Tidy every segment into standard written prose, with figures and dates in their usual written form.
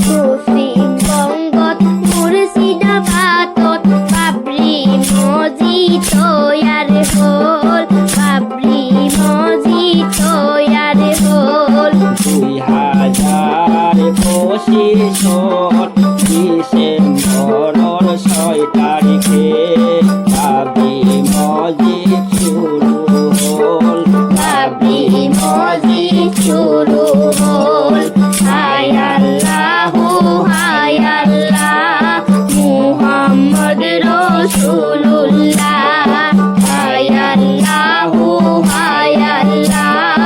পশ্চিমবঙ্গত মুর্শিদাবাদত বাবরি মসজিদ তৈয়ার হল, বাবরি মসজিদ তৈয়ার হল। 2025 ডিসেম্বরের 6 তারিখে বাবরি মসজিদ শুরু হল, বাবরি মসজিদ শুরু হল। হায় আল্লাহু হায় আল্লাহ মুহাম্মদ রাসূলুল্লাহ, হায় আল্লাহু হায় আল্লাহ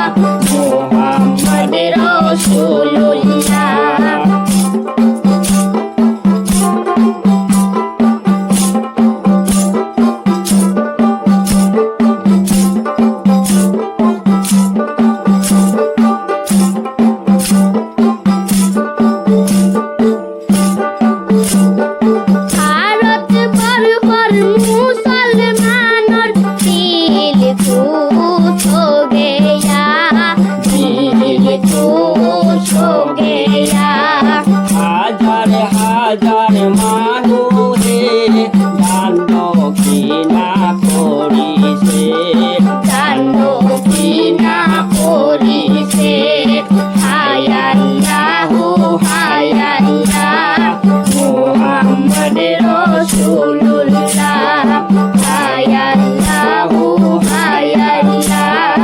মুহাম্মদ রাসূলুল্লাহ। ভারত বর্ষর মুসলমানর দিল খুশ হো গয়া, দিল খুশ হো গয়া। হাজার হাজার মানুষে দান দক্ষিণা করিছে, দান দক্ষিণা করিছে। হায় আল্লাহু হায় আল্লাহ মুহাম্মদ রাসূলুল্লাহ, হায় আল্লাহু হায় আল্লাহ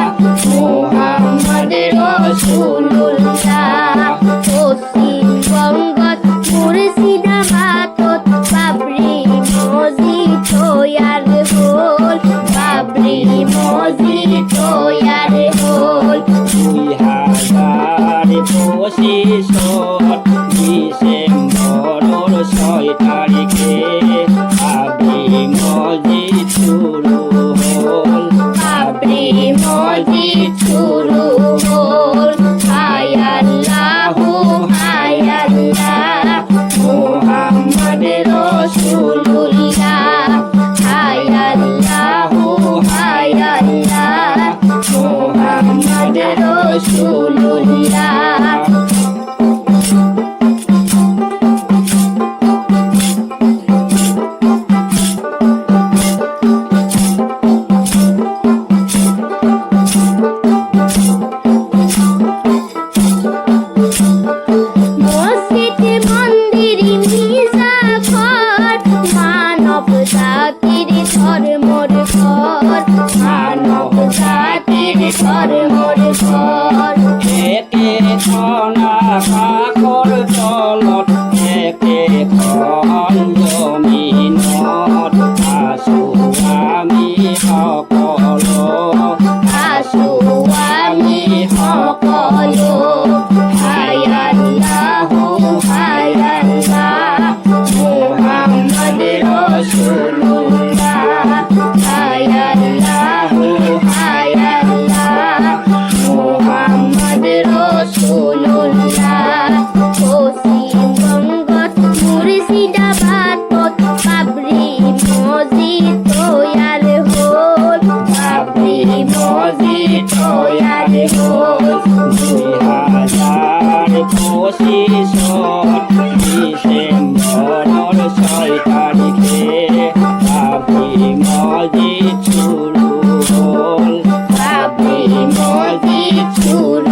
মুহাম্মদ রাসূলুল্লাহ। পশ্চিমবঙ্গত মুর্শিদাবাদত বাবরি মসজিদ তৈয়ার হল, বাবরি মসজিদ তৈয়ার হল। 2025 ডিসেম্বরের 6 তারিখে বাবরি মসজিদ শুরু হল, বাবরি মসজিদ শুরু হল। হায় আল্লাহু হায় আল্লাহ মুহাম্মদ রাসূলুল্লাহ, হায় আল্লাহু হায় আল্লাহ মুহাম্মদ রাসূলুল্লাহ। মসজিদ মন্দির মির্জাফর মানব জাতির ধর্মর ঘর, মানব জাতির ধর্মর ঘর। একে খনা কাকর তলত একে খন জমিনত আছো আমি সকল, আসো আমি সকলো। হায় আল্লাহু হায় আল্লাহ মুহাম্মদ রাসূলুল্লাহ, হায় আল্লাহু হায় আল্লাহ মুহাম্মদ রাসূলুল্লাহ। পশ্চিমবঙ্গত মুর্শিদাবাদত বাবরি মসজিদ তৈয়ার হল, বাবরি মসজিদ তৈয়ার হল। 2025 ডিসেম্বরের 6 তারিখে বাবরি মসজিদ শুরু হল, বাবরি মসজিদ শুরু